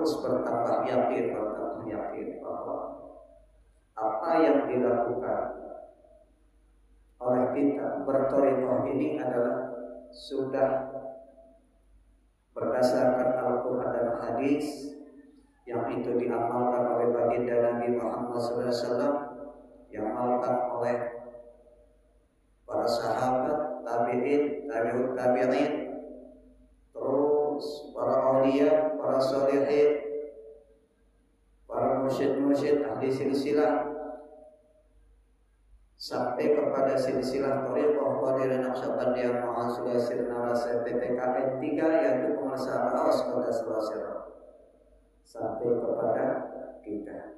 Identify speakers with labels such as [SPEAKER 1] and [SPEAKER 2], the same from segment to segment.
[SPEAKER 1] terus bertambah yakin bahwa apa yang dilakukan oleh kita berthariqah ini adalah sudah berdasarkan Al-Quran dan hadis yang itu diamalkan oleh baginda Nabi Muhammad SAW, diamalkan oleh para sahabat, tabi'in, tabi'ut tabi'in, terus para aulia, para sholihin, para mursyid-mursyid ahli silsilah, sampai kepada silsilah thariqah Qadiriyah Naqsyabandiyah Mu'asirah Sirna Rasa PPKN 3, yaitu penguasaan awas pada selesai sampai kepada kita.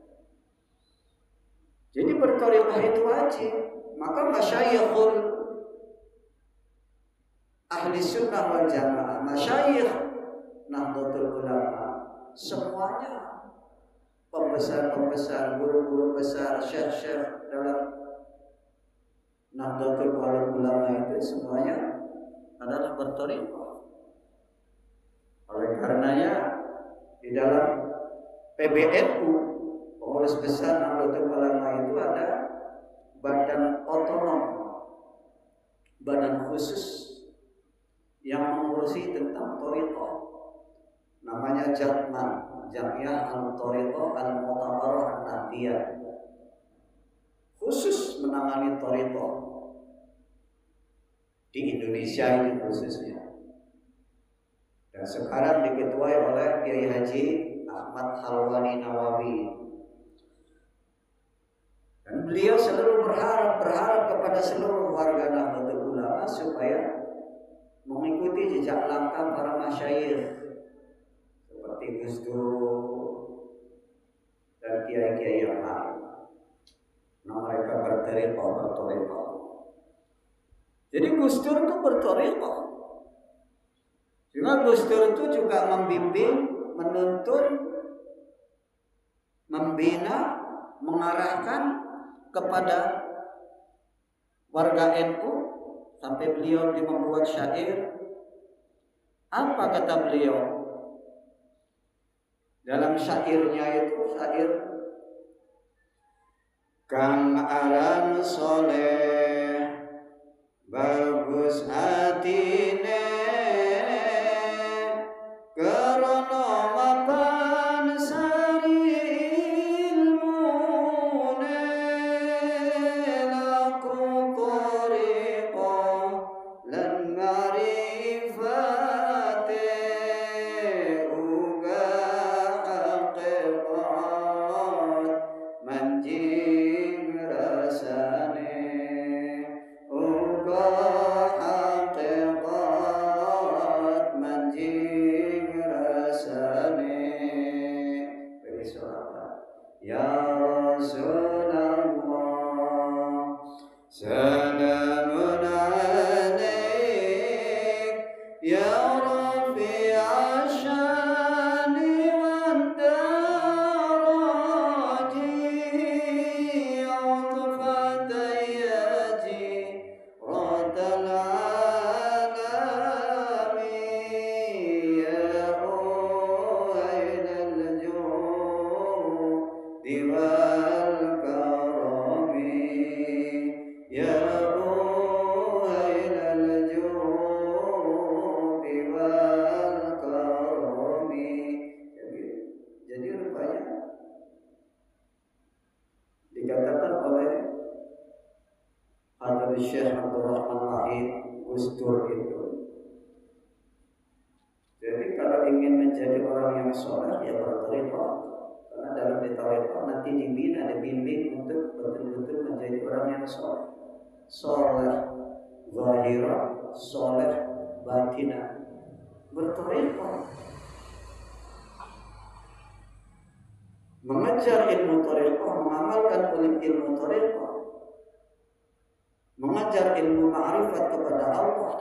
[SPEAKER 1] Jadi berthariqah itu wajib. Maka masyayikhul ahli sunnah wal jamaah, masyayikh Nahdlatul Ulama, semuanya pembesar-pembesar, guru-guru besar, syekh-syekh dalam Nahdlatul Ulama itu semuanya adalah berthariqah. Oleh karenanya di dalam PBNU, pengurus besar Nahdlatul Ulama itu ada badan otonom, badan khusus yang mengurusi tentang thariqah. Namanya Jatman, Jamiyah Al-Thariqah Al-Mu'tabarah An-Nahdiyah, khusus menangani thariqah di Indonesia ini khususnya. Dan sekarang diketuai oleh Kiai Haji Ahmad Halwani Nawawi. Dan beliau selalu berharap kepada seluruh warga Nahdlatul Ulama supaya mengikuti jejak langkah para masyayikh seperti Gus Dur dan kiai-kiai yang lain. Nah, mereka berthariqah. Jadi Gus Dur itu berthariqah. Sehingga Gus Dur itu juga membimbing, menuntun, membina, mengarahkan kepada warga NU sampai beliau membuat syair. Apa kata beliau? Dalam syairnya itu syair Kang aran soleh bagus atine kerono mapan sari ilmune laku thariqah lan ngarifate uga haqiqat manjing rasane uga haqiqat manjing rasane. Beri sholawat ya Rasulullah, salamun alaik ya Rafi'a syani wan daraji utfatayyaji radal alami ya uwainal judi wal karami ya uwainal judi wal karami. Jadi rupanya dikatakan oleh Hadrat Syekh Abdul Rahman Wahid Gus Dur itu, jadi kalau ingin menjadi orang yang soleh ya berthariqah, karena dalam thariqah nanti dibina, dibimbing untuk betul-betul menjadi orang yang soleh, soleh zahirah, soleh batinah, berthariqah, mengejar ilmu thariqah, mengamalkan ilmu thariqah, mengajar ilmu ma'rifat kepada Allah,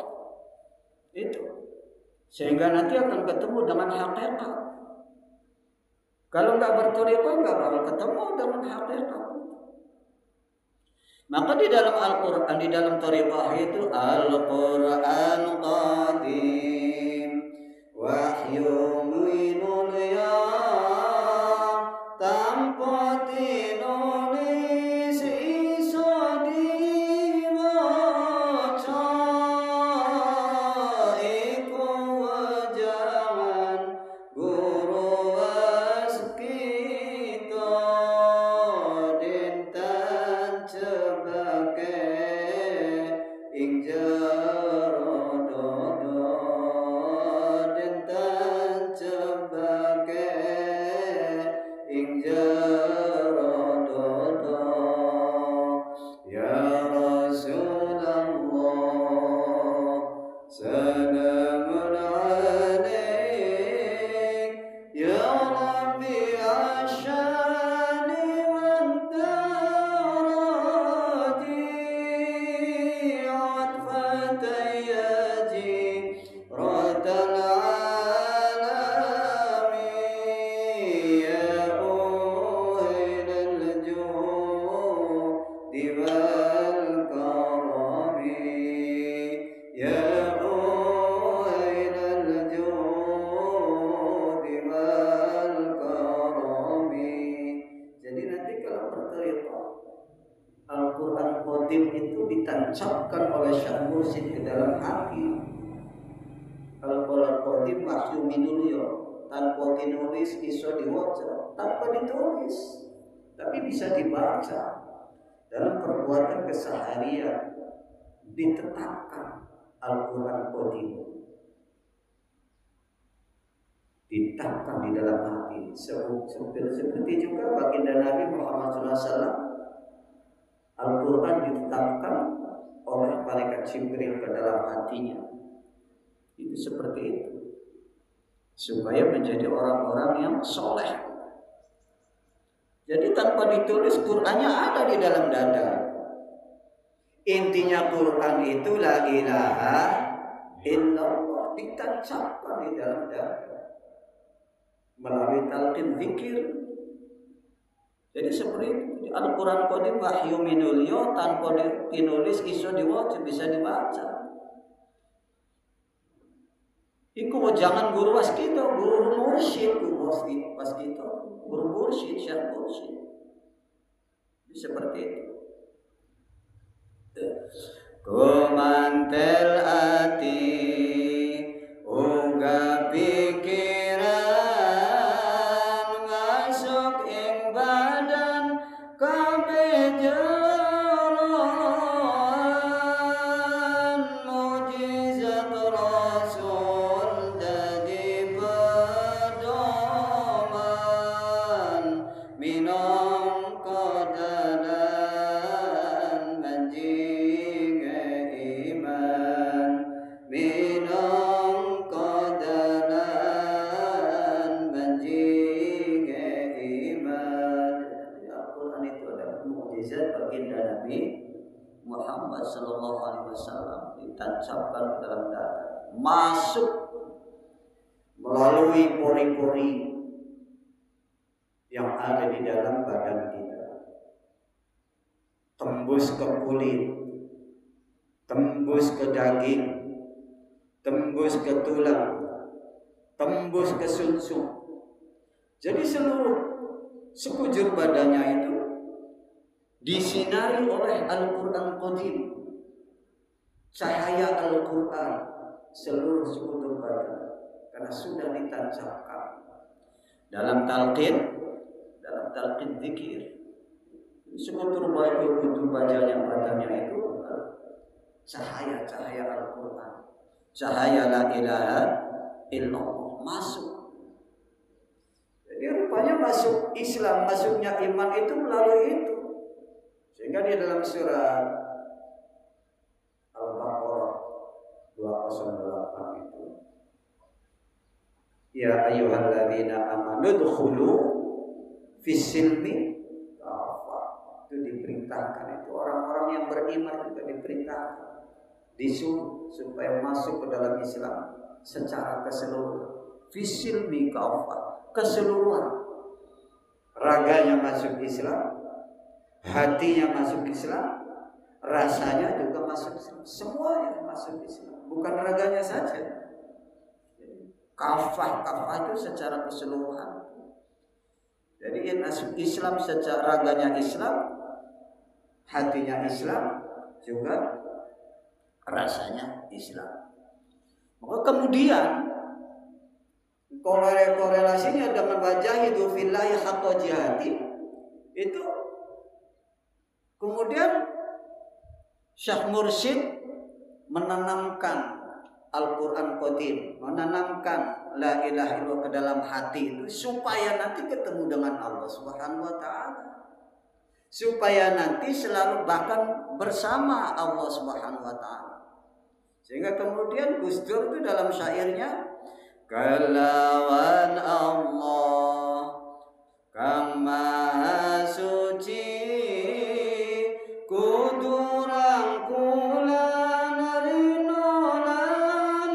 [SPEAKER 1] itu sehingga nanti akan ketemu dengan hakikat. Kalau nggak berthariqah nggak bakal ketemu dengan hakikat. Maka di dalam Al-Quran, di dalam thariqah itu Al-Quran qadim wahyu minul ya ditancapkan oleh Syekh Mursyid ke dalam hati. Al-Quran Qadim wahyu minulya tanpa ditulis iso diwaca, tanpa ditulis tapi bisa dibaca dalam perbuatan keseharian. Ditetapkan Al-Quran Qadim, ditetapkan di dalam hati. Seperti juga baginda Nabi Muhammad SAW, Al-Quran ditetapkan oleh malaikat Jibril ke dalam hatinya. Itu seperti itu, supaya menjadi orang-orang yang soleh. Jadi tanpa ditulis, Qur'annya ada di dalam dada. Intinya Qur'an itu la ilaha illallah, ditancapkan di dalam dada melalui talqin zikir. Jadi seperti itu. Al-Quran Qadim wahyu minulya tanpa ditulis iso diwaca, bisa dibaca. Iku jangan guru was kita, guru mursyid, guru was kita, guru mursyid, syekh mursyid. Seperti itu. Ku mantel ati uga pikiran masuk ing badan kabeh jaran mujizat Rasul dadi pedoman minangka dalan manjing iman minangka dalan manjing iman. Al-Quran itu adalah mukjizat baginda Nabi Muhammad sallallahu alaihi wasallam, ditancapkan ke dalam dada, masuk melalui pori-pori yang ada di dalam badan kita, tembus ke kulit, tembus ke daging, tembus ke tulang, tembus ke sumsum. Jadi seluruh sekujur badannya itu disinari oleh Al-Quran Qadim, cahaya Al-Quran seluruh sekujur badan, karena sudah ditancapkan dalam talqin zikir. Sekujur badannya itu cahaya Al-Quran, cahaya la ilaha illallah masuk. Jadi rupanya masuk Islam, masuknya iman itu melalui itu. Sehingga di dalam surah Al-Baqarah 208 itu, ya ayyuhalladzina amanu dkhulu fis-silmi kafah. Itu diperintahkan, itu orang-orang yang beriman juga diperintahkan, disuruh supaya masuk ke dalam Islam secara keseluruhan. Fis-silmi kafah, keseluruhan. Raganya masuk Islam, hatinya masuk Islam, rasanya juga masuk Islam, semuanya masuk Islam, bukan raganya saja. Kafah itu secara keseluruhan. Jadi masuk Islam secara raganya Islam, hatinya Islam, juga rasanya Islam. Maka kemudian korelasinya dengan wajahidu fillahi haqqa jihadi itu, kemudian Syekh Mursyid menanamkan Al-Quran Qadim, menanamkan la ilaha illallah ke dalam hati itu supaya nanti ketemu dengan Allah Subhanahu wa taala, supaya nanti selalu bahkan bersama Allah Subhanahu wa taala. Sehingga kemudian Gus Dur itu dalam syairnya, kalawan Allah kang maha suci kudurang kula narino lan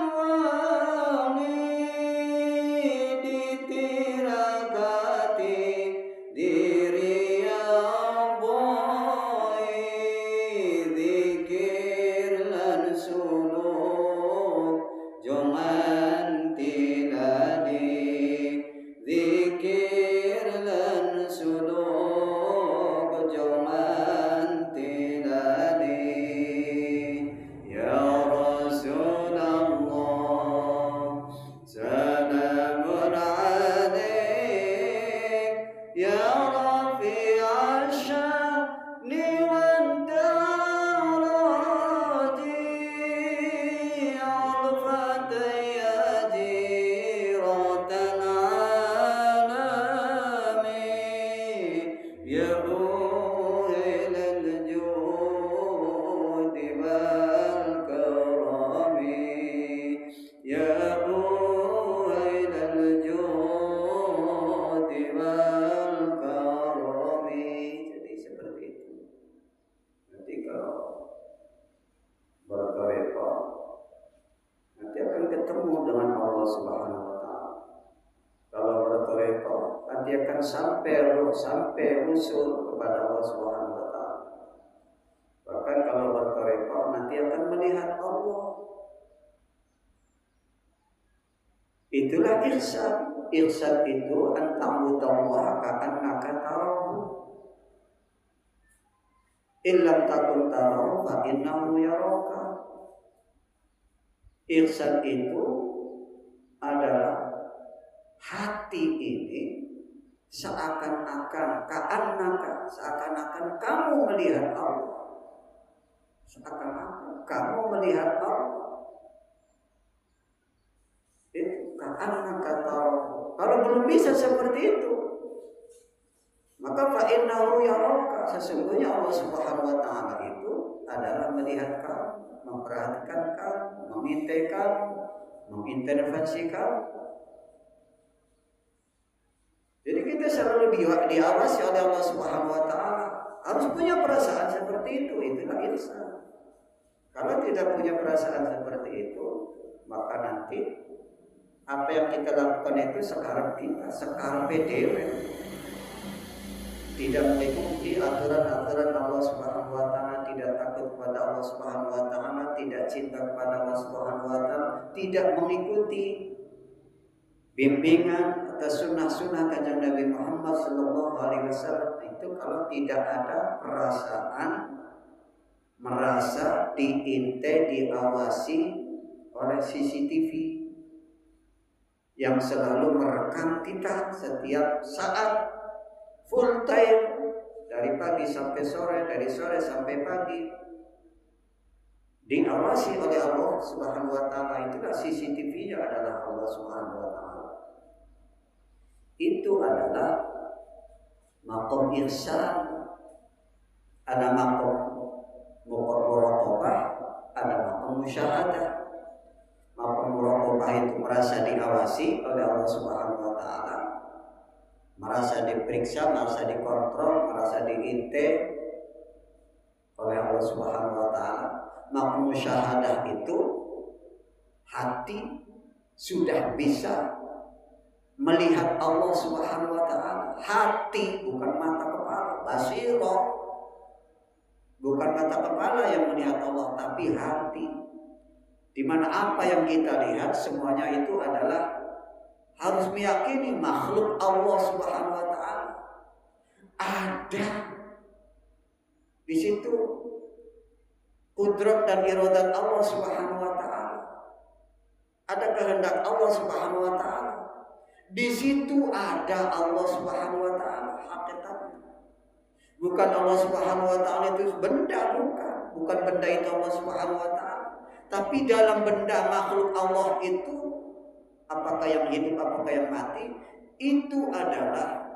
[SPEAKER 1] Subhanahu wa taala. Kalau bertarekah nanti akan sampai usul kepada Allah Subhanahu wa taala. Bahkan kalau bertarekah nanti akan melihat Allah. Itulah ihsan. Ihsan itu anta'budallaha ka'annaka tarahu. Illam takun tarahu fa innahu yaraka. Ihsan itu adalah hati ini seakan-akan kamu melihat Allah. Seakan-akan kamu melihat Allah. Itu ka'annaka tarahu. Kalau belum bisa seperti itu, maka fa innahu yaraka, sesungguhnya Allah Subhanahu wa taala itu adalah melihat kamu, memperhatikan kamu, memintai kamu, mengintervensi kamu. Jadi kita selalu diawasi oleh Allah Subhanahu wa taala. Harus punya perasaan seperti itu, itulah ihsan. Kalau tidak punya perasaan seperti itu, maka nanti apa yang kita lakukan itu sekarang PDW, tidak mengikuti aturan-aturan Allah Subhanahu wa taala, tidak takut kepada Allah Subhanahu wa taala, tidak cinta kepada Allah Subhanahu wa taala, tidak mengikuti bimbingan atau sunnah-sunnah kanjeng Nabi Muhammad sallallahu alaihi wasallam. Itu kalau tidak ada perasaan merasa diawasi oleh CCTV yang selalu merekam kita setiap saat, full time, dari pagi sampai sore, dari sore sampai pagi, diawasi oleh Allah Subhanahu wa taala. Itulah CCTV-nya adalah Allah Subhanahu wa taala. Itu adalah maqam ihsan. Ada maqam muraqabah, ada maqam musyahadah. Maqam muraqabah itu merasa diawasi oleh Allah Subhanahu wa taala, merasa diperiksa, merasa dikontrol, merasa diinte oleh Allah Subhanahu wa taala. Maqam musyahadah itu hati sudah bisa melihat Allah Subhanahu wa taala. Hati, bukan mata kepala, basirah. Bukan mata kepala yang melihat Allah, tapi hati. Di mana apa yang kita lihat semuanya itu adalah harus meyakini makhluk Allah Subhanahu wa taala. Ada di situ kudrat dan iradat Allah Subhanahu wa taala. Ada kehendak Allah Subhanahu wa taala. Di situ ada Allah Subhanahu wa taala hakikatnya. Bukan Allah Subhanahu wa taala itu benda, bukan benda itu Allah Subhanahu wa taala. Tapi dalam benda makhluk Allah itu, apakah yang hidup, apakah yang mati, itu adalah